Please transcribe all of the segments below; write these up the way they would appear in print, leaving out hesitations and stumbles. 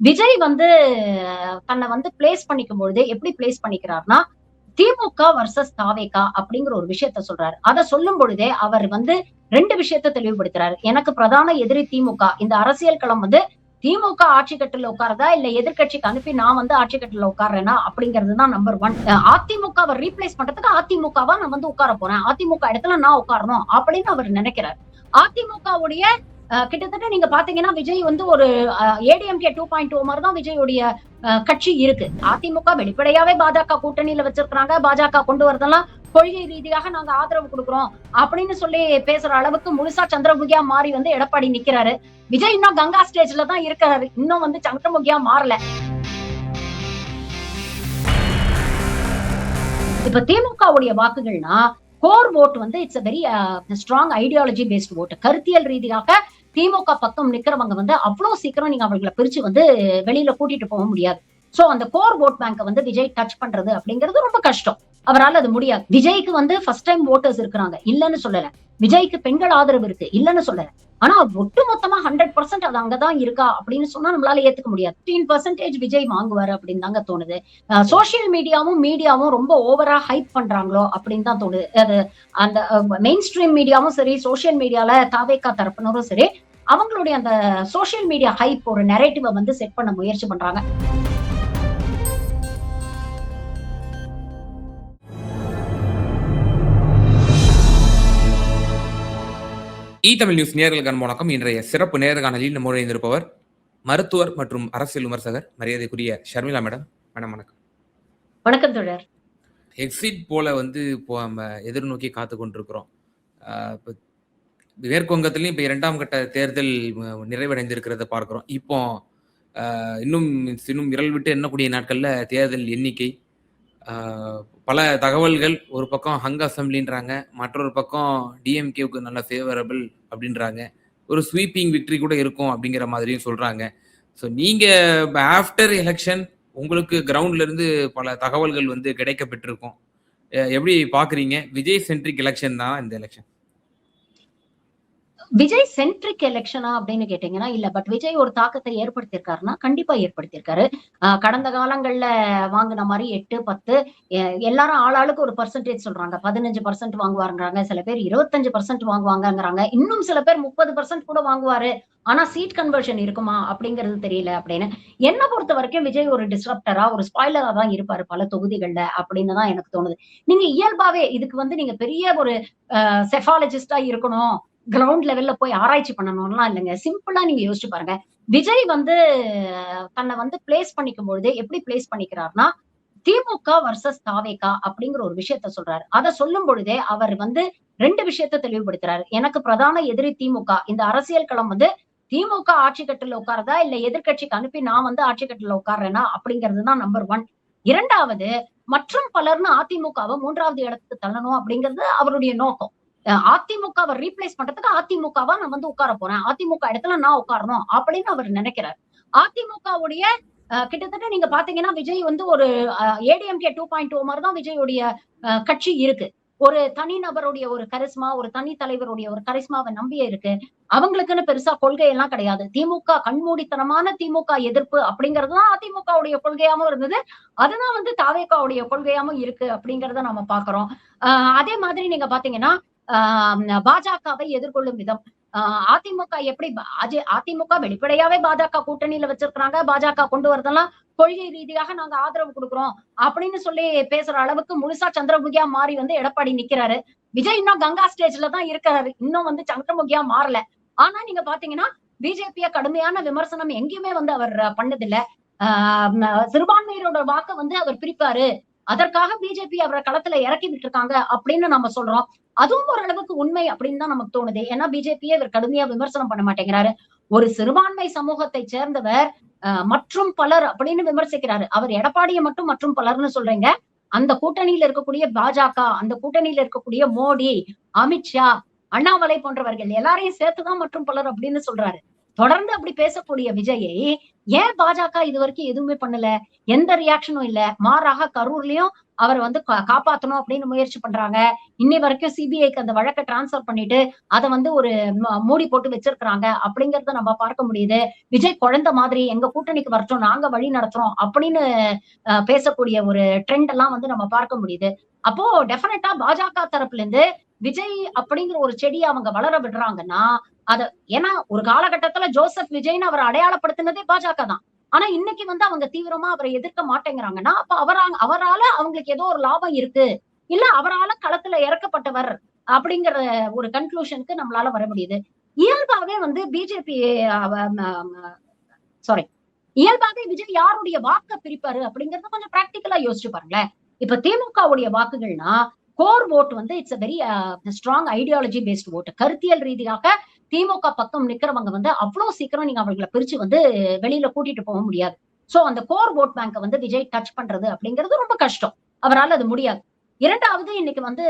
விஜய் வந்து தன்னை வந்து பிளேஸ் பண்ணிக்கும் பொழுது எப்படி பிளேஸ் பண்ணிக்கிறார்னா, திமுக வர்சஸ் தாவேகா அப்படிங்கிற ஒரு விஷயத்த சொல்றாரு. அத சொல்லும் பொழுதே அவர் வந்து 2 விஷயத்த தெளிவுபடுத்துறாரு. எனக்கு பிரதான எதிரி திமுக. இந்த அரசியல் களம் வந்து திமுக ஆட்சி கட்டில்ல உட்காருதா, இல்ல எதிர்க்கட்சிக்கு அனுப்பி நான் வந்து ஆட்சி கட்டில்ல உட்கார்றேனா அப்படிங்கிறது தான் நம்பர் 1. அதிமுகவ ரீப்ளேஸ் பண்றதுக்கு அதிமுகவா நான் வந்து உட்கார போறேன். அதிமுக இடத்துல நான் உட்காரணும் அப்படின்னு அவர் நினைக்கிறார். அதிமுகவுடைய கிட்டத்தட்ட நீங்க பாத்தீங்கன்னா விஜய் வந்து ஒரு ஏடிஎம்கே 2.0 மாதிரி தான் விஜயுடைய கட்சி இருக்கு. அதிமுக வெளிப்படையாவே பாஜக கூட்டணியில வச்சிருக்காங்க. பாஜக கொண்டு வரதெல்லாம் கொள்கை ரீதியாக நாங்க ஆதரவு கொடுக்கிறோம் அப்படின்னு சொல்லி பேசுற அளவுக்கு முழுசா சந்திரமுகியா மாறி வந்து எடப்பாடி நிக்கிறாரு. விஜய் இன்னும் கங்கா ஸ்டேஜ்ல தான் இருக்கிறாரு. இன்னும் வந்து சந்திரமுகியா மாறல. இப்ப திமுகவுடைய வாக்குகள்னா கோர் ஓட் வந்து it's very strong ideology based vote. கருத்தியல் ரீதியாக திமுக பக்கம் நிக்கிறவங்க வந்து அவ்வளவு சீக்கிரம் நீங்க அவர்களை பிரிச்சு வந்து வெளியில கூட்டிட்டு போக முடியாது. சோ அந்த கோர் ஓட் பேங்க வந்து விஜய் டச் பண்றது அப்படிங்கிறது ரொம்ப கஷ்டம். அவரால் அது முடியாது. விஜய்க்கு வந்து ஃபர்ஸ்ட் டைம் ஓட்டர்ஸ் இருக்கிறாங்க, இல்லன்னு சொல்லல. விஜய்க்கு பெண்கள் ஆதரவு இருக்கு, இல்லன்னு சொல்லல. ஆனா ஒட்டு மொத்தமா 100% அது அங்கதான் இருக்கா அப்படின்னு சொன்னா நம்மளால ஏத்துக்க முடியாது. 15% விஜய் வாங்குவாரு அப்படின்னு தாங்க தோணுது. சோசியல் மீடியாவும் ரொம்ப ஓவரா ஹைப் பண்றாங்களோ அப்படின்னு தான் தோணுது. அது அந்த மெயின் ஸ்ட்ரீம் மீடியாவும் சரி, சோசியல் மீடியால தாவேகா தரப்பினரும் சரி, அவங்களுடைய அந்த சோசியல் மீடியா ஹைப் ஒரு நரேட்டிவ வந்து செட் பண்ண முயற்சி பண்றாங்க. தமிழ் நியூஸ் நேயர்களுக்கு வணக்கம். இன்றைய சிறப்பு நேர்காணலில் நம்முடைய இருப்பவர் மருத்துவர் மற்றும் அரசியல் விமர்சகர் மரியாதைக்குரிய ஷர்மிளா மேடம். மேடம் வணக்கம். வணக்கம் தோழர். எக்ஸிட் போல வந்து இப்போ நம்ம எதிர்நோக்கி காத்து கொண்டிருக்கிறோம். மேற்குவங்கத்திலையும் இப்போ 2ஆம் கட்ட தேர்தல் நிறைவடைந்திருக்கிறத பார்க்கிறோம். இப்போ இன்னும் விரல் விட்டு எண்ணக்கூடிய நாட்கள்ல தேர்தல் எண்ணிக்கை, பல தகவல்கள். ஒரு பக்கம் ஹங் அசம்பிளின்றாங்க, மற்றொரு பக்கம் டிஎம்கேவுக்கு நல்ல ஃபேவரபிள் அப்படின்றாங்க. ஒரு ஸ்வீப்பிங் விக்டரி கூட இருக்கும் அப்படிங்கிற மாதிரியும் சொல்றாங்க. ஸோ நீங்க ஆஃப்டர் எலெக்ஷன் உங்களுக்கு கிரவுண்ட்ல இருந்து பல தகவல்கள் வந்து கிடைக்கப்பட்டிருக்கும். எப்படி பாக்குறீங்க? விஜய் சென்ட்ரிக் எலெக்ஷன் தான் இந்த எலெக்ஷன். விஜய் சென்ட்ரிக் எலெக்ஷனா அப்படின்னு கேட்டீங்கன்னா இல்ல. பட் விஜய் ஒரு தாக்கத்தை ஏற்படுத்தியிருக்காருன்னா கண்டிப்பா ஏற்படுத்தியிருக்காரு. கடந்த காலங்கள்ல வாங்கின மாதிரி 8, 10 எல்லாரும் ஆளாளுக்கு ஒரு பர்சன்டேஜ் சொல்றாங்க. 15% வாங்குவாருங்கிறாங்க, சில பேர் 25% வாங்குவாங்கங்கிறாங்க, இன்னும் சில பேர் 30% கூட வாங்குவாரு. ஆனா சீட் கன்வர்ஷன் இருக்குமா அப்படிங்கிறது தெரியல அப்படின்னு. என்ன பொறுத்த வரைக்கும் விஜய் ஒரு டிஸ்ரப்டரா, ஒரு ஸ்பாய்லரா தான் இருப்பாரு பல தொகுதிகள்ல அப்படின்னு தான் எனக்கு தோணுது. நீங்க இயல்பாவே இதுக்கு வந்து நீங்க பெரிய ஒரு செஃபாலஜிஸ்டா இருக்கணும், கிரவுண்ட் லெவல்ல போய் ஆராய்ச்சி பண்ணணும்லாம் இல்லைங்க. சிம்பிளா நீங்க யோசிச்சு பாருங்க. விஜய் வந்து தன்னை வந்து பிளேஸ் பண்ணிக்கும் பொழுது எப்படி பிளேஸ் பண்ணிக்கிறார்னா, திமுக வர்சஸ் தாவேகா அப்படிங்கிற ஒரு விஷயத்த சொல்றாரு. அத சொல்லும் பொழுதே அவர் வந்து 2 விஷயத்த தெளிவுபடுத்துறாரு. எனக்கு பிரதான எதிரி திமுக. இந்த அரசியல் களம் வந்து திமுக ஆட்சி கட்டில்ல உட்காருதா, இல்ல எதிர்க்கட்சிக்கு அனுப்பி நான் வந்து ஆட்சி கட்டில்ல உட்கார்றேனா அப்படிங்கிறது தான் நம்பர் 1. 2வது மற்றும் பலர்னு அதிமுகவை 3வது இடத்துக்கு தள்ளணும் அப்படிங்கிறது அவருடைய நோக்கம். அதிமுகவை ரீப்ளேஸ் பண்றதுக்கு அதிமுகவா நான் வந்து உட்கார போறேன். அதிமுக இடத்துல நான் உட்காரணும் அப்படின்னு அவர் நினைக்கிறார். அதிமுகவுடைய கிட்டத்தட்ட நீங்க பாத்தீங்கன்னா விஜய் வந்து ஒரு ஏடிஎம்கே 2.0 மாதிரி தான் விஜயுடைய கட்சி இருக்கு. ஒரு தனி நபருடைய ஒரு கரிஸ்மா, ஒரு தனி தலைவருடைய ஒரு கரிஸ்மாவை நம்பியே இருக்கு. அவங்களுக்குன்னு பெருசா கொள்கை எல்லாம் கிடையாது. திமுக கண்மூடித்தனமான திமுக எதிர்ப்பு அப்படிங்கிறதுதான் அதிமுகவுடைய கொள்கையாவும் இருந்தது. அதுதான் வந்து தாவேகாவுடைய கொள்கையாவும் இருக்கு அப்படிங்கறத நம்ம பாக்குறோம். அதே மாதிரி நீங்க பாத்தீங்கன்னா பாஜகவை எதிர்கொள்ளும் விதம். அதிமுக எப்படி அதிமுக வெளிப்படையாவே பாஜக கூட்டணியில வச்சிருக்காங்க. பாஜக கொண்டு வரதெல்லாம் கொள்கை ரீதியாக நாங்க ஆதரவு கொடுக்கிறோம் அப்படின்னு சொல்லி பேசுற அளவுக்கு முழுசா சந்திரமுகியா மாறி வந்து எடப்பாடி நிக்கிறாரு. விஜய் இன்னும் கங்கா ஸ்டேஜ்ல தான் இருக்கிறாரு. இன்னும் வந்து சந்திரமுகியா மாறல. ஆனா நீங்க பாத்தீங்கன்னா பிஜேபிய கடுமையான விமர்சனம் எங்கேயுமே வந்து அவர் பண்ணதில்ல. சிறுபான்மையினரோட வாக்க வந்து அவர் பிரிப்பாரு, அதற்காக பிஜேபி அவரை களத்துல இறக்கி விட்டு இருக்காங்க அப்படின்னு நம்ம சொல்றோம். அதுவும் ஓரளவுக்கு உண்மை அப்படின்னு தான் நமக்கு தோணுது. ஏன்னா பிஜேபியே இவர் கடுமையா விமர்சனம் பண்ண மாட்டேங்கிறாரு. ஒரு சிறுபான்மை சமூகத்தை சேர்ந்தவர் மற்றும் பலர் அப்படின்னு விமர்சிக்கிறாரு. அவர் எடப்பாடியை மட்டும் மற்றும் பலர்னு சொல்றீங்க. அந்த கூட்டணியில இருக்கக்கூடிய பாஜக, அந்த கூட்டணியில இருக்கக்கூடிய மோடி, அமித்ஷா, அண்ணாமலை போன்றவர்கள் எல்லாரையும் சேர்த்துதான் மற்றும் பலர் அப்படின்னு சொல்றாரு. தொடர்ந்து அப்படி பேசக்கூடிய விஜயை ஏன் பாஜக இது வரைக்கும் எதுவுமே பண்ணல? எந்த ரியாக்ஷனும் இல்ல. மாறாக கரூர்லயும் அவரை வந்து காப்பாத்தணும் அப்படின்னு முயற்சி பண்றாங்க. இன்னை வரைக்கும் சிபிஐக்கு அந்த வழக்கை டிரான்ஸ்பர் பண்ணிட்டு அதை வந்து ஒரு மூடி போட்டு வச்சிருக்கிறாங்க அப்படிங்கறத நம்ம பார்க்க முடியுது. விஜய் குழந்தை மாதிரி எங்க கூட்டணிக்கு வரட்டும், நாங்க வழி நடத்துறோம் அப்படின்னு பேசக்கூடிய ஒரு ட்ரெண்ட் எல்லாம் வந்து நம்ம பார்க்க முடியுது. அப்போ டெஃபினட்டா பாஜக தரப்புல இருந்து விஜய் அப்படிங்கிற ஒரு செடியை அவங்க வளர விடுறாங்கன்னா அத ஏன்னா ஒரு காலகட்டத்துல ஜோசப் விஜய்னு அவரை அடையாளப்படுத்தினதே பாஜக தான். ஆனா இன்னைக்கு வந்து அவங்க தீவிரமா அவரை எதிர்க்க மாட்டேங்கிறாங்கன்னா அப்ப அவரால அவங்களுக்கு ஏதோ ஒரு லாபம் இருக்கு, இல்ல அவரால களத்துல இறக்கப்பட்டவர் அப்படிங்கிற ஒரு கன்க்ளூஷனுக்கு நம்மளால வர முடியுது. இயல்பாவே வந்து பிஜேபி சாரி இயல்பாவே விஜய் யாருடைய வாக்க பிரிப்பாரு அப்படிங்கறத கொஞ்சம் பிராக்டிக்கலா யோசிச்சு பாருங்களேன். இப்ப திமுகவுடைய வாக்குகள்னா கோர் ஓட் வந்து it's very strong ideology based vote. கருத்தியல் ரீதியாக திமுக பக்கம் நிக்கிறவங்க வந்து அவ்வளவு சீக்கிரம் நீங்க அவர்களை பிரிச்சு வந்து வெளியில கூட்டிட்டு போக முடியாது. சோ அந்த கோர் ஓட் பேங்கை வந்து விஜய் டச் பண்றது அப்படிங்கிறது ரொம்ப கஷ்டம், அவரால் அது முடியாது. இரண்டாவது இன்னைக்கு வந்து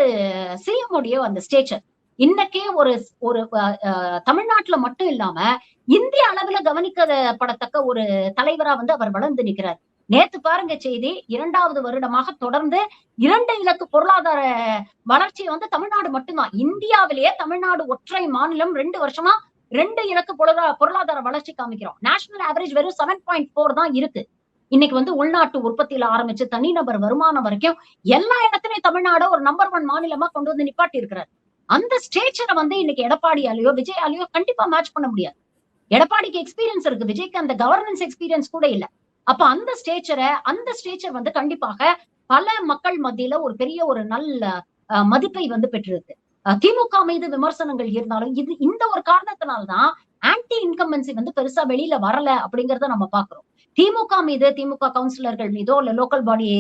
சிஎம் உடைய அந்த ஸ்டேச்சர் இன்னைக்கே ஒரு ஒரு தமிழ்நாட்டுல மட்டும் இல்லாம இந்திய அளவுல கவனிக்கப்படத்தக்க ஒரு தலைவரா வந்து அவர் வளர்ந்து நிற்கிறார். நேத்து பாருங்க செய்தி, 2வது வருடமாக தொடர்ந்து 2 இலக்கு பொருளாதார வளர்ச்சி வந்து தமிழ்நாடு மட்டும்தான். இந்தியாவிலேயே தமிழ்நாடு ஒற்றை மாநிலம் 2 வருஷமா 2 இலக்கு பொருளாதார வளர்ச்சி காமிக்கிறோம். நேஷனல் ஆவரேஜ் வெறும் 7.4 தான் இருக்கு. இன்னைக்கு வந்து உள்நாட்டு உற்பத்தியில ஆரம்பிச்சு தனிநபர் வருமானம் வரைக்கும் எல்லா இடத்துலயும் தமிழ்நாடு ஒரு நம்பர் 1 மாநிலமா கொண்டு வந்து நிப்பாட்டி இருக்கிறார். அந்த ஸ்டேச்சரை வந்து இன்னைக்கு எடப்பாடியாலேயோ விஜயாலேயோ கண்டிப்பா மேட்ச் பண்ண முடியாது. எடப்பாடிக்கு எக்ஸ்பீரியன்ஸ் இருக்கு, விஜய்க்கு அந்த கவர்னன்ஸ் எக்ஸ்பீரியன்ஸ் கூட இல்ல. அப்ப அந்த ஸ்டேச்சர் வந்து கண்டிப்பாக பல மக்கள் மத்தியில ஒரு பெரிய ஒரு நல்ல மதிப்பை வந்து பெற்றிருக்கு. திமுக மீது விமர்சனங்கள் இருந்தாலும் இந்த ஒரு காரணத்தினால்தான் ஆன்டி இன்கம்பன்சி வந்து பெருசா வெளியில வரல அப்படிங்கறத நம்ம பாக்குறோம். திமுக மீது, திமுக கவுன்சிலர்கள் மீதோ இல்ல லோக்கல் பாடி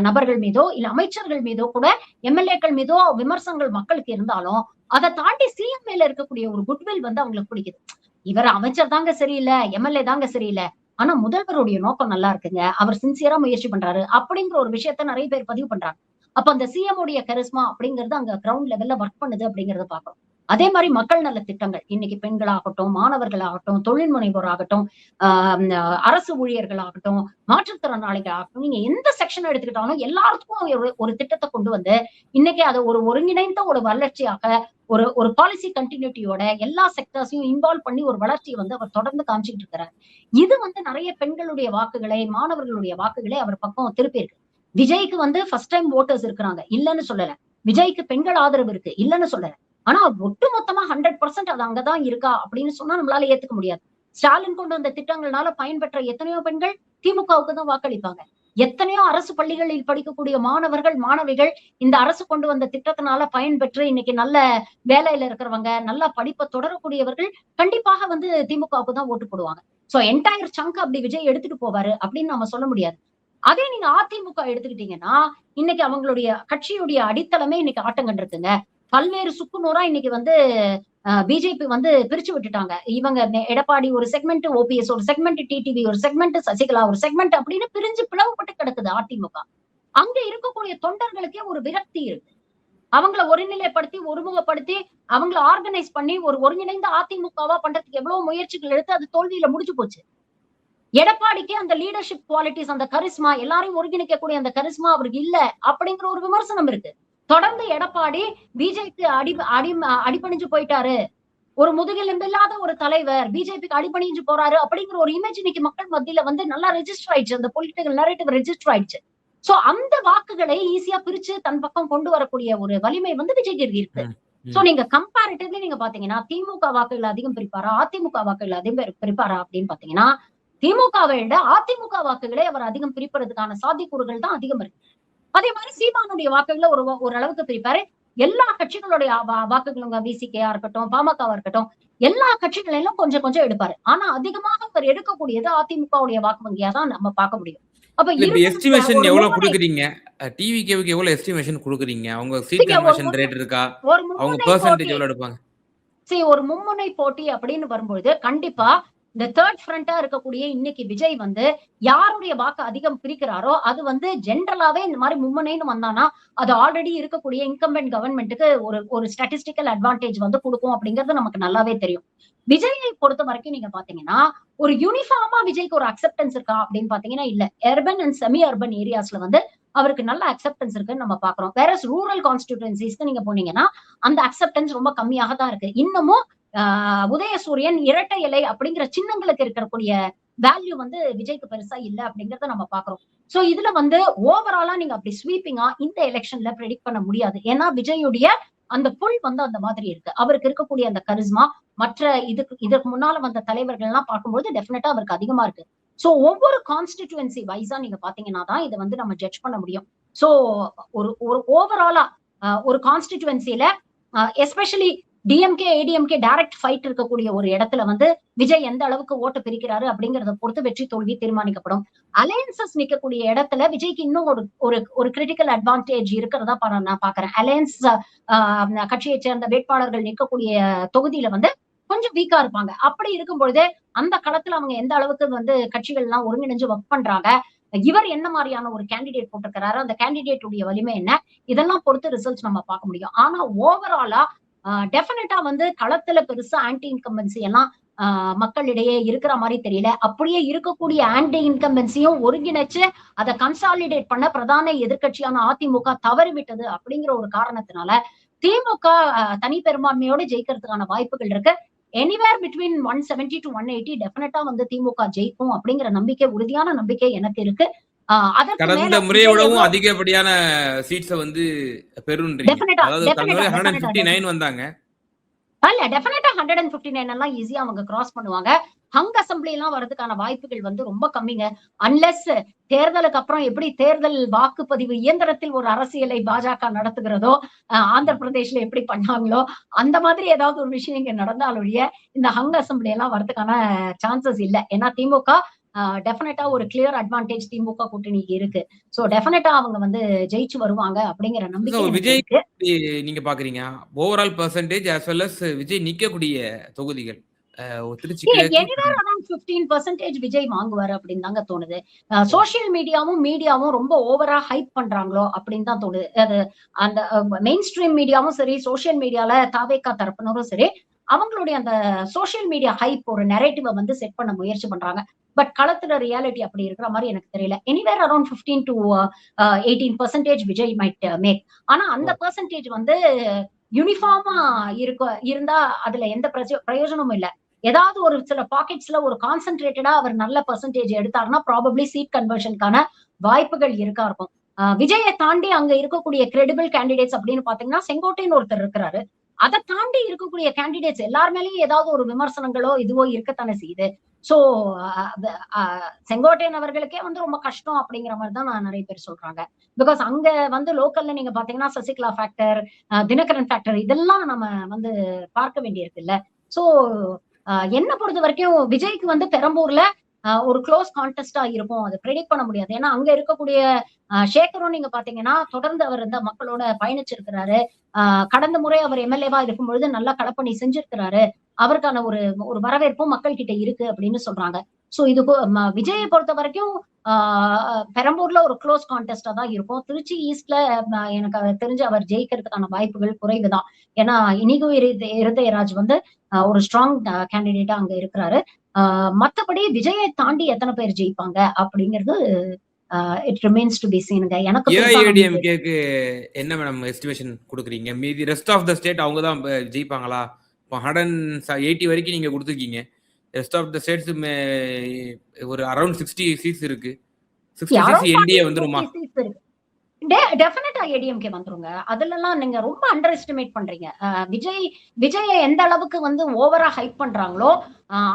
நபர்கள் மீதோ இல்ல அமைச்சர்கள் மீதோ கூட எம்எல்ஏக்கள் மீதோ விமர்சனங்கள் மக்களுக்கு இருந்தாலும் அதை தாண்டி சிஎம் மேல இருக்கக்கூடிய ஒரு குட்வில் வந்து அவங்களுக்கு பிடிக்குது. இவர் அமைச்சர் தாங்க சரியில்லை, எம்எல்ஏ தாங்க சரியில்லை, ஆனா முதல்வருடைய நோக்கம் நல்லா இருக்குங்க, அவர் சின்சியரா முயற்சி பண்றாரு அப்படிங்கிற ஒரு விஷயத்த நிறைய பேர் பதிவு பண்றாங்க. அப்ப அந்த சிஎம் உடைய கரிஸ்மா அப்படிங்கிறது அங்க கிரவுண்ட் லெவல்ல ஒர்க் பண்ணுது அப்படிங்கறத பாக்குறோம். அதே மாதிரி மக்கள் நல திட்டங்கள் இன்னைக்கு பெண்களாகட்டும், மாணவர்களாகட்டும், தொழில் முனைவோர் ஆகட்டும், அரசு ஊழியர்கள் ஆகட்டும், மாற்றுத்திறனாளிகள் ஆகட்டும், நீங்க எந்த செக்ஷன் எடுத்துக்கிட்டாலும் எல்லாருக்கும் ஒரு திட்டத்தை கொண்டு வந்து இன்னைக்கு அதை ஒரு ஒருங்கிணைந்த ஒரு வளர்ச்சியாக ஒரு பாலிசி கண்டினியூட்டியோட எல்லா செக்டர்ஸையும் இன்வால்வ் பண்ணி ஒரு வளர்ச்சியை வந்து அவர் தொடர்ந்து காமிச்சுட்டு இருக்கிறார். இது வந்து நிறைய பெண்களுடைய வாக்குகளை, மாணவர்களுடைய வாக்குகளை அவர் பக்கம் திருப்பி இருக்கு. விஜய்க்கு வந்து ஃபர்ஸ்ட் டைம் ஓட்டர்ஸ் இருக்கிறாங்க, இல்லன்னு சொல்லல. விஜய்க்கு பெண்கள் ஆதரவு இருக்கு, இல்லன்னு சொல்லல. ஆனா ஒட்டு மொத்தமா 100% அது அங்கதான் இருக்கா அப்படின்னு சொன்னா நம்மளால ஏத்துக்க முடியாது. ஸ்டாலின் கொண்டு வந்த திட்டங்கள்னால பயன்பெற்ற எத்தனையோ பெண்கள் திமுகவுக்கு தான் வாக்களிப்பாங்க. எத்தனையோ அரசு பள்ளிகளில் படிக்கக்கூடிய மாணவர்கள், மாணவிகள் இந்த அரசு கொண்டு வந்த திட்டத்தினால பயன்பெற்று இன்னைக்கு நல்ல வேலையில இருக்கிறவங்க, நல்லா படிப்பை தொடரக்கூடியவர்கள் கண்டிப்பாக வந்து திமுகவுக்கு தான் ஓட்டு போடுவாங்க. சோ என்டையர் சங்க் அப்படி விஜய் எடுத்துட்டு போவாரு அப்படின்னு நம்ம சொல்ல முடியாது. அதே நீங்க அதிமுக எடுத்துக்கிட்டீங்கன்னா இன்னைக்கு அவங்களுடைய கட்சியுடைய அடித்தளமே இன்னைக்கு ஆட்டம் கண்டிருக்குங்க. பல்வேறு சுக்குநூறா இன்னைக்கு வந்து பிஜேபி வந்து பிரிச்சு விட்டுட்டாங்க. இவங்க எடப்பாடி ஒரு செக்மெண்ட், ஓபிஎஸ் ஒரு செக்மெண்ட், டிடிவி ஒரு செக்மெண்ட், சசிகலா ஒரு செக்மெண்ட் அப்படின்னு பிரிஞ்சு பிளவுபட்டு கிடக்குது அதிமுக. அங்க இருக்கக்கூடிய தொண்டர்களுக்கே ஒரு விரக்தி இருக்கு. அவங்கள ஒருநிலைப்படுத்தி, ஒருமுகப்படுத்தி, அவங்கள ஆர்கனைஸ் பண்ணி ஒரு ஒருங்கிணைந்த அதிமுகவா பண்றதுக்கு எவ்வளவு முயற்சிகள் எடுத்து அது தோல்வியில முடிஞ்சு போச்சு. எடப்பாடிக்கு அந்த லீடர்ஷிப் குவாலிட்டிஸ், அந்த கரிஸ்மா, எல்லாரையும் ஒருங்கிணைக்கக்கூடிய அந்த கரிஸ்மா அவருக்கு இல்ல அப்படிங்கிற ஒரு விமர்சனம் இருக்கு. தொடர்ந்து எடப்பாடி பிஜேபி அடிபணிஞ்சு போயிட்டாரு, ஒரு முதுகெலும்பு இல்லாத ஒரு தலைவர் பிஜேபிக்கு அடிபணிஞ்சு போறாரு அப்படிங்கிற ஒரு இமேஜ் இன்னைக்கு மக்கள் மத்தியில வந்து நல்லா ரெஜிஸ்டர் ஆயிடுச்சு. அந்த பொலிட்டிக்கல் நரேட்டிவ் ரெஜிஸ்டர் ஆயிடுச்சு. சோ அந்த வாக்குகளை ஈஸியா பிரிச்சு தன் பக்கம் கொண்டு வரக்கூடிய ஒரு வலிமை வந்து விஜய்க்கு இருக்கு. சோ நீங்க கம்பேரிட்டிவ்லி நீங்க பாத்தீங்கன்னா திமுக வாக்குகள் அதிகம் பிரிப்பாரா, அதிமுக வாக்குகள் அதிகம் பிரிப்பாரா அப்படின்னு பாத்தீங்கன்னா திமுகவை விட அதிமுக வாக்குகளை அவர் அதிகம் பிரிப்பதற்கான சாத்தியக்கூறுகள் தான் அதிகம் இருக்கு. அதே மாதிரி சீமானுடைய வாக்குகளை ஓரளவுக்கு பிரிப்பாரு. எல்லா கட்சிகளுடைய வாக்குகளும் விசிகேயா இருக்கட்டும், பாமகவா இருக்கட்டும், எல்லா கட்சிகளிலும் கொஞ்சம் கொஞ்சம் எடுப்பாரு. ஆனா அதிகமாக அவர் எடுக்கக்கூடியது அதிமுகவுடைய வாக்கு வங்கியா தான் நம்ம பார்க்க முடியும். அப்ப எஸ்டிமேஷன் எவ்வளவு கொடுக்குறீங்க? டிவிகேவுக்கு எவ்வளவு எஸ்டிமேஷன் கொடுக்குறீங்க? அவங்க சீட் கன்வர்ஷன் ரேட் இருக்கா? அவங்க பெர்சன்டேஜ் எவ்வளவு எடுப்பாங்க? ஒரு மும்முனை போட்டி அப்படின்னு வரும்போது கண்டிப்பா இந்த தேர்ட் ஃப்ரண்டா இருக்கக்கூடிய இன்னைக்கு விஜய் வந்து யாருடைய வாக்கு அதிகம் பிரிக்கிறாரோ அது வந்து ஜென்ரலாவே இந்த மாதிரி மும்முனைன்னு வந்தானா அது ஆல்ரெடி இருக்கக்கூடிய இன்கம்பென்ட் கவர்மெண்ட்டுக்கு ஒரு ஸ்டாட்டிஸ்டிக்கல் அட்வான்டேஜ் வந்து கொடுக்கும் அப்படிங்கிறது நமக்கு நல்லாவே தெரியும். விஜயை பொறுத்த வரைக்கும் நீங்க பாத்தீங்கன்னா ஒரு யூனிஃபார்மா விஜய்க்கு ஒரு அக்செப்டன்ஸ் இருக்கா அப்படின்னு பாத்தீங்கன்னா இல்ல. அர்பன் அண்ட் செமி அர்பன் ஏரியாஸ்ல வந்து அவருக்கு நல்ல அக்செப்டன்ஸ் இருக்குன்னு நம்ம பாக்குறோம். வேற ரூரல் கான்ஸ்டிடியூன்சிஸ்க்கு நீங்க போனீங்கன்னா அந்த அக்செப்டன்ஸ் ரொம்ப கம்மியாக தான் இருக்கு. இன்னமும் உதயசூரியன், இரட்டை இலை அப்படிங்கிற சின்னங்களுக்கு இருக்கக்கூடிய வேல்யூ வந்து விஜய்க்கு பெருசா இல்ல அப்படிங்கறத நம்ம பாக்குறோம். சோ இதுல வந்து ஓவராலா நீங்க அப்படி ஸ்வீப்பிங்கா இந்த எலெக்ஷன்ல ப்ரெடிக்ட் பண்ண முடியாது. ஏன்னா விஜயுடைய அந்த புல் வந்து அந்த மாதிரி இருக்கு. அவருக்கு இருக்கக்கூடிய அந்த கரிஸ்மா மற்ற இதற்கு முன்னால வந்த தலைவர்கள் எல்லாம் பார்க்கும்போது டெஃபினட்டா அவருக்கு அதிகமா இருக்கு. சோ ஒவ்வொரு கான்ஸ்டிடியூன்சி வைஸா நீங்க பாத்தீங்கன்னா தான் இதை வந்து நம்ம ஜட்ஜ் பண்ண முடியும். சோ ஒரு ஒரு ஓவராலா ஒரு கான்ஸ்டிடியூன்சில especially DMK ADMK direct fight இருக்கக்கூடிய ஒரு இடத்துல வந்து விஜய் எந்த அளவுக்கு ஓட்டு பிரிக்கிறாரு அப்படிங்கறத பொறுத்து வெற்றி தோல்வி தீர்மானிக்கப்படும். அலையன்சஸ் நிக்கக்கூடிய இடத்துல விஜய்க்கு இன்னும் ஒரு ஒரு ஒரு கிரிட்டிக்கல் அட்வான்டேஜ் இருக்கிறதா நான் பாக்குறேன். அலையன்ஸ் கட்சியை சேர்ந்த வேட்பாளர்கள் நிற்கக்கூடிய தொகுதியில வந்து கொஞ்சம் வீக்கா இருப்பாங்க. அப்படி இருக்கும் பொழுது அந்த களத்துல அவங்க எந்த அளவுக்கு வந்து கட்சிகள் எல்லாம் ஒருங்கிணைஞ்சு ஒர்க் பண்றாங்க, இவர் என்ன மாதிரியான ஒரு கேண்டிடேட் போட்டிருக்கிறாரு, அந்த கேண்டிடேட் உடைய வலிமை என்ன, இதெல்லாம் பொறுத்து ரிசல்ட்ஸ் நம்ம பார்க்க முடியும். ஆனா ஓவராலா டெஃபினட்டா வந்து களத்துல பெருசா ஆன்டி இன்கம்பன்சி எல்லாம் மக்களிடையே இருக்கிற மாதிரி தெரியல. அப்படியே இருக்கக்கூடிய ஆன்டி இன்கம்பன்சியும் ஒருங்கிணைச்சு அதை கன்சாலிடேட் பண்ண பிரதான எதிர்கட்சியான அதிமுக தவறிவிட்டது அப்படிங்கிற ஒரு காரணத்தினால திமுக தனி பெரும்பான்மையோட ஜெயிக்கிறதுக்கான வாய்ப்புகள் இருக்கு. எனிவேர் பிட்வீன் 170 to 180 டெஃபினட்டா வந்து திமுக ஜெயிக்கும் அப்படிங்கிற நம்பிக்கை, உறுதியான நம்பிக்கை எனக்கு இருக்கு. கடந்த முறையை விடவும் அதிகப்படியான சீட்ஸ வந்து பெறுன்றீங்க. அதாவது கடந்த முறை 159 வந்தாங்க. இல்ல டெஃபினட்டா 159 எல்லாம் ஈஸியா அவங்க கிராஸ் பண்ணுவாங்க. ஹங் அசம்பிளி எல்லாம் வரதுக்கான வாய்ப்புகள் வந்து ரொம்ப கம்மிங்க. அன்லெஸ் தேர்தலுக்கு அப்புறம் எப்படி தேர்தல் வாக்குப்பதிவு இயந்திரத்தில் ஒரு அரசியலை பாஜக நடத்துகிறதோ, ஆந்திர பிரதேஷ்ல எப்படி பண்ணாங்களோ அந்த மாதிரி ஏதாவது ஒரு விஷயம் இங்க நடந்தாலொழிய இந்த ஹங் அசம்பிளி எல்லாம் வரதுக்கான சான்சஸ் இல்ல. ஏன்னா திமுக டெஃபினட்டா ஒரு கிளியர் அட்வான்டேஜ் திமுக கூட்டணிக்கு இருக்கு. சோ டெஃபினட்டா அவங்க வந்து ஜெயிச்சு வருவாங்க அப்படிங்கிற நம்பிக்கை விஜய் நீங்க பாக்குறீங்க. Overall percentage as well as Vijay நிக்கக்கூடிய தொகுதிகள் திருச்சி எனிவேர் அரௌண்ட் 15% விஜய் வாங்குவாரு அப்படின்னு தாங்க தோணுது. சோசியல் மீடியாவும் ரொம்ப ஓவரா ஹைப் பண்றாங்களோ அப்படின்னு தான் தோணுது. அது அந்த மெயின் ஸ்ட்ரீம் மீடியாவும் சரி, சோசியல் மீடியால தாவேகா தரப்பினரும் சரி, அவங்களுடைய அந்த சோசியல் மீடியா ஹைப் ஒரு நெரேட்டிவ வந்து செட் பண்ண முயற்சி பண்றாங்க. பட் களத்துல ரியாலிட்டி அப்படி இருக்கிற மாதிரி எனக்கு தெரியல. Anywhere around 15 to 18% Vijay might make. ஆனா அந்த பெர்சன்டேஜ் வந்து யூனிஃபார்மா இருந்தா அதுல எந்த பிரயோஜனமும் இல்ல. ஏதாவது ஒரு சில பாக்கெட்ஸ்ல ஒரு கான்சென்ட்ரேட்டடா அவர் நல்ல பெர்சன்டேஜ் எடுத்தாருன்னா ப்ராபப்ளி சீட் கன்வர்ஷனுக்கான வாய்ப்புகள் இருக்கா இருக்கும். விஜயை தாண்டி அங்க இருக்கக்கூடிய கிரெடிபிள் கேண்டிடேட்ஸ் அப்படின்னு பாத்தீங்கன்னா செங்கோட்டைன்னு ஒருத்தர் இருக்கிறாரு. அதை தாண்டி இருக்கக்கூடிய கேண்டிடேட்ஸ் எல்லாருமேலயும் ஏதாவது ஒரு விமர்சனங்களோ இதுவோ இருக்கத்தானே செய்யுது. சோ செங்கோட்டையன் அவர்களுக்கே வந்து ரொம்ப கஷ்டம் அப்படிங்கிற மாதிரி தான் நிறைய பேர் சொல்றாங்க. பிகாஸ் அங்க வந்து லோக்கல்ல நீங்க பாத்தீங்கன்னா சசிகலா ஃபேக்டர், தினகரன் ஃபேக்டர் இதெல்லாம் நம்ம வந்து பார்க்க வேண்டியிருக்கு இல்ல. சோ என்ன பொறுத்த வரைக்கும் விஜய்க்கு வந்து பெரம்பூர்ல ஒரு க்ளோஸ் கான்டெஸ்டா இருக்கும். அதை ப்ரெடிக்ட் பண்ண முடியாது. ஏன்னா அங்க இருக்கக்கூடிய சேகரும் நீங்க பாத்தீங்கன்னா தொடர்ந்து அவர் இந்த மக்களோட பயணிச்சிருக்கிறாரு. கடந்த முறை அவர் எம்எல்ஏவா இருக்கும் பொழுது நல்லா களப்பணி செஞ்சிருக்கிறாரு. அவருக்கான ஒரு ஒரு வரவேற்பும் மக்கள் கிட்ட இருக்கு அப்படின்னு சொல்றாங்க. சோ இது விஜயை பொறுத்த வரைக்கும் பெரம்பூர்ல ஒரு க்ளோஸ் கான்டெஸ்டா தான் இருக்கும். திருச்சி ஈஸ்ட்ல எனக்கு தெரிஞ்சு அவர் ஜெயிக்கிறதுக்கான வாய்ப்புகள் குறைவுதான். ஏன்னா இனிகு இருதயராஜ் வந்து ஒரு ஸ்ட்ராங் கேண்டிடேட்டா அங்க இருக்கிறாரு. மத்தபடி விஜயை தாண்டி எத்தனை பேர் ஜெயிப்பாங்க அப்படிங்கிறது இட் ரிமைன்ஸ் டு பி சீனுங்க. எனக்கு ஏஐடிஎம்கேக்கு என்ன மேடம் எஸ்டிமேஷன் கொடுக்குறீங்க? மீதி ரெஸ்ட் ஆஃப் த ஸ்டேட் அவங்க தான் ஜெயிப்பாங்களா? இப்போ 180 வரைக்கும் நீங்க கொடுத்துருக்கீங்க. ரெஸ்ட் ஆஃப் த ஸ்டேட்ஸ் ஒரு அரௌண்ட் 60 சீட்ஸ் இருக்கு. 60 சீட்ஸ் என்டிஏ வந்துருமா? டெஃபினட்டா ஏடிஎம்கே வந்துருங்க. அதுல எல்லாம் நீங்க ரொம்ப அண்டர் எஸ்டிமேட் பண்றீங்க. விஜயை எந்த அளவுக்கு வந்து ஓவரா ஹைப் பண்றாங்களோ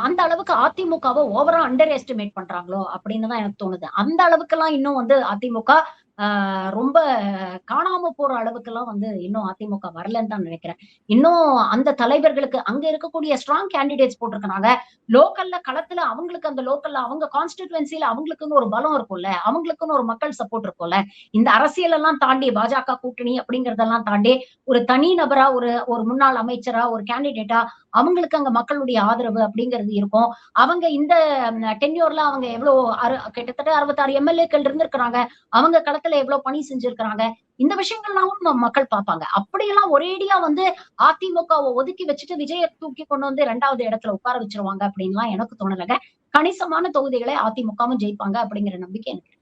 அந்த அளவுக்கு அதிமுகவை ஓவரா அண்டர் எஸ்டிமேட் பண்றாங்களோ அப்படின்னு தான் எனக்கு தோணுது. அந்த அளவுக்கு எல்லாம் இன்னும் வந்து அதிமுக ரொம்ப காணாம போற அளவுக்கு எல்லாம் வந்து இன்னும் அதிமுக வரலன்னு தான் நினைக்கிறேன். இன்னும் அந்த தலைவர்களுக்கு அங்க இருக்கக்கூடிய ஸ்ட்ராங் கேண்டிடேட்ஸ் போட்டிருக்கிறாங்க. லோக்கல்ல களத்துல அவங்களுக்கு அந்த லோக்கல்ல அவங்க கான்ஸ்டிடுவன்சில அவங்களுக்குன்னு ஒரு பலம் இருக்கும்ல, அவங்களுக்குன்னு ஒரு மக்கள் சப்போர்ட் இருக்கும்ல. இந்த அரசியல் எல்லாம் தாண்டி பாஜக கூட்டணி அப்படிங்கறதெல்லாம் தாண்டி ஒரு தனி நபரா ஒரு முன்னாள் அமைச்சரா ஒரு கேண்டிடேட்டா அவங்களுக்கு அங்க மக்களுடைய ஆதரவு அப்படிங்கிறது இருக்கும். அவங்க இந்த டென்யூர்ல அவங்க எவ்வளவு கிட்டத்தட்ட 66 எம்எல்ஏக்கள் இருந்திருக்கிறாங்க. அவங்க களத்துல எவ்வளவு பணி செஞ்சிருக்கிறாங்க. இந்த விஷயங்கள்லாம் மக்கள் பார்ப்பாங்க. அப்படியெல்லாம் ஒரேடியா வந்து அதிமுகவை ஒதுக்கி வச்சுட்டு விஜயை தூக்கி கொண்டு வந்து 2வது இடத்துல உட்கார வச்சிருவாங்க அப்படின்லாம் எனக்கு தோணலங்க. கணிசமான தொகுதிகளை அதிமுகவும் ஜெயிப்பாங்க அப்படிங்கிற நம்பிக்கை எனக்கு.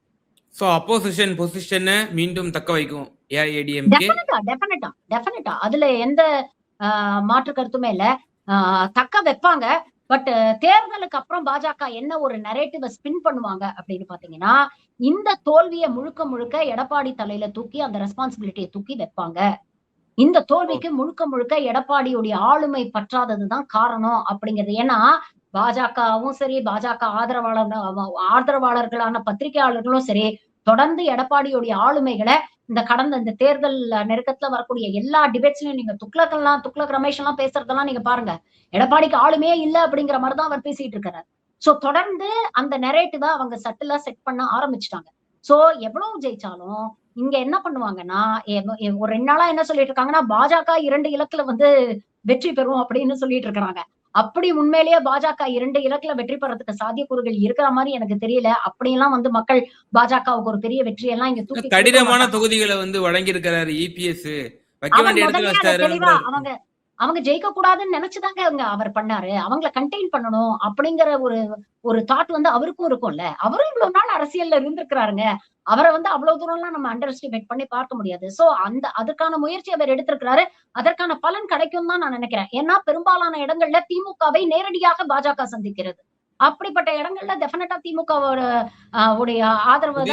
ஸோ அப்போசிஷன் பொசிஷனை மீண்டும் தக்க வைக்கும் ஏஐஏடிஎம்கே. டெஃபினட்டா அதுல எந்த மாற்று கருத்துமே இல்ல. தக்க வைப்பாங்க. பட் தேர்தலுக்கு அப்புறம் பாஜக என்ன ஒரு நரேட்டிவ ஸ்பின் பண்ணுவாங்க அப்படின்னு பாத்தீங்கன்னா, இந்த தோல்வியை முழுக்க முழுக்க எடப்பாடி தலையில தூக்கி அந்த ரெஸ்பான்சிபிலிட்டியை தூக்கி வைப்பாங்க. இந்த தோல்விக்கு முழுக்க முழுக்க எடப்பாடியுடைய ஆளுமை பற்றாததுதான் காரணம் அப்படிங்கிறது. ஏன்னா பாஜகவும் சரி, பாஜக ஆதரவாளர்களான பத்திரிகையாளர்களும் சரி, தொடர்ந்து எடப்பாடியுடைய ஆளுமைகளை இந்த தேர்தல் நெருக்கத்துல வரக்கூடிய எல்லா டிபேட்ஸ்லயும் நீங்க துக்ளக் ரமேஷ் எல்லாம் பேசுறதெல்லாம் நீங்க பாருங்க. எடப்பாடிக்கு ஆளுமையே இல்ல அப்படிங்கிற மாதிரிதான் அவர் பேசிட்டு இருக்கிறார். சோ தொடர்ந்து அந்த நெரேட்டிவ அவங்க சட்டிலா செட் பண்ண ஆரம்பிச்சுட்டாங்க. சோ எவ்வளவு ஜெயிச்சாலும் இங்க என்ன பண்ணுவாங்கன்னா, ஒரு 2 நாளா என்ன சொல்லிட்டு இருக்காங்கன்னா, பாஜக 2 இலக்குல வெற்றி பெறும் அப்படின்னு சொல்லிட்டு இருக்கிறாங்க. அப்படி உண்மையிலேயே பாஜக 2 இலக்குல வெற்றி பெறதுக்கு சாத்தியக்கூறுகள் இருக்கிற மாதிரி எனக்கு தெரியல. அப்படியெல்லாம் மக்கள் பாஜகவுக்கு ஒரு பெரிய வெற்றியெல்லாம் இங்க தூக்கி கடினமான தொகுதிகளை வழங்கி இருக்கிறாரு இபிஎஸ். வைக்க வேண்டிய இடத்துல வச்சாரு. அவங்க ஜெயிக்க கூடாதுன்னு நினைச்சுதாங்க அவர் பண்ணாரு. அவங்கள கண்டெயின் பண்ணணும் அப்படிங்கிற ஒரு தாட் அவருக்கும் இருக்கும்ல. அவரும் இவ்வளவு நாள் அரசியல்ல இருந்திருக்கிறாருங்க. அவரை அவ்வளவு தூரம் எல்லாம் நம்ம அண்டர் எஸ்டிமேட் பண்ணி பார்க்க முடியாது. சோ அதுக்கான முயற்சி அவர் எடுத்திருக்கிறாரு. அதற்கான பலன் கிடைக்கும் தான் நான் நினைக்கிறேன். ஏன்னா பெரும்பாலான இடங்கள்ல திமுகவை நேரடியாக பாஜக சந்திக்கிறது. அப்படிப்பட்ட இடங்கள்ல டெஃபினட்டா திமுகவோட ஆதரவு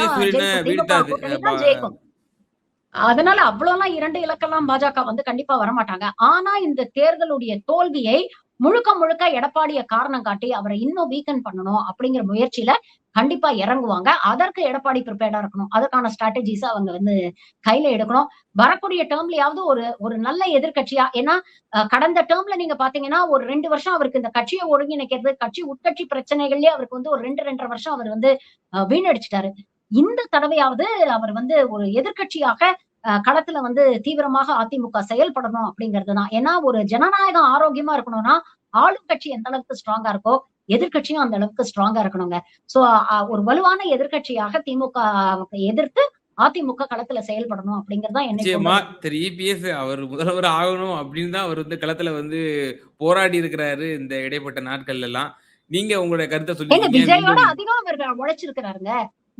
தான் ஜெயிக்கும். அதனால அவ்வளவுலாம் 2 இலக்கெல்லாம் பாஜக கண்டிப்பா வரமாட்டாங்க. ஆனா இந்த தேர்தலுடைய தோல்வியை முழுக்க முழுக்க எடப்பாடிய காரணம் காட்டி அவரை இன்னும் வீக்கன் பண்ணணும் அப்படிங்கிற முயற்சியில கண்டிப்பா இறங்குவாங்க. அதற்கு எடப்பாடி ப்ரிப்பேர்டா இருக்கணும். அதுக்கான ஸ்ட்ராட்டஜிஸ் அவங்க கையில எடுக்கணும். வரக்கூடிய டேர்ம்லயாவது ஒரு நல்ல எதிர்க்கட்சியா, ஏன்னா கடந்த டேர்ம்ல நீங்க பாத்தீங்கன்னா ஒரு 2 வருஷம் அவருக்கு இந்த கட்சியை ஒருங்கிணைக்கிறது, கட்சி உட்கட்சி பிரச்சனைகள்லயே அவருக்கு ஒரு 2.5 வருஷம் அவர் வீணடிச்சிட்டாரு. இந்த தடவையாவது அவர் ஒரு எதிர்க்கட்சியாக களத்துல தீவிரமாக அதிமுக செயல்படணும் அப்படிங்கிறதுதான். ஏன்னா ஒரு ஜனநாயகம் ஆரோக்கியமா இருக்கணும்னா ஆளும் கட்சி எந்த அளவுக்கு ஸ்ட்ராங்கா இருக்கோ எதிர்க்கட்சியும் அந்த அளவுக்கு ஸ்ட்ராங்கா இருக்கணுங்க. சோ ஒரு வலுவான எதிர்க்கட்சியாக திமுக எதிர்த்து அதிமுக களத்துல செயல்படணும் அப்படிங்கறதுதான் நிச்சயமா திரு இபிஎஸ் அவர் முதல்வர் ஆகணும் அப்படின்னு தான் அவர் களத்துல போராடி இருக்கிறாரு இந்த இடைப்பட்ட நாட்கள்ல எல்லாம். நீங்க உங்களுடைய கருத்தை சொல்லி விஜயோட அதிகம் அவர் உழைச்சிருக்கிறாருங்க.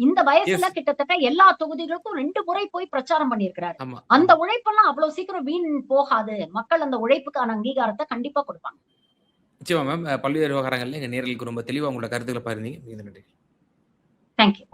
இந்த வயசுல கிட்டத்தட்ட எல்லா தொகுதிகளுக்கும் 2 முறை போய் பிரச்சாரம் பண்ணியிருக்கிறாரு. அந்த உழைப்பெல்லாம் அவ்வளவு சீக்கிரம் வீண் போகாது. மக்கள் அந்த உழைப்புக்கான அங்கீகாரத்தை கண்டிப்பா கொடுப்பாங்க. நிச்சயமா மேம். பல்வேறு விவகாரங்கள்ல எங்க நேயர்களுக்கு ரொம்ப தெளிவா உங்களோட கருத்துக்களை பகிர்ந்தீங்க. மிக நன்றி. தேங்க்யூ.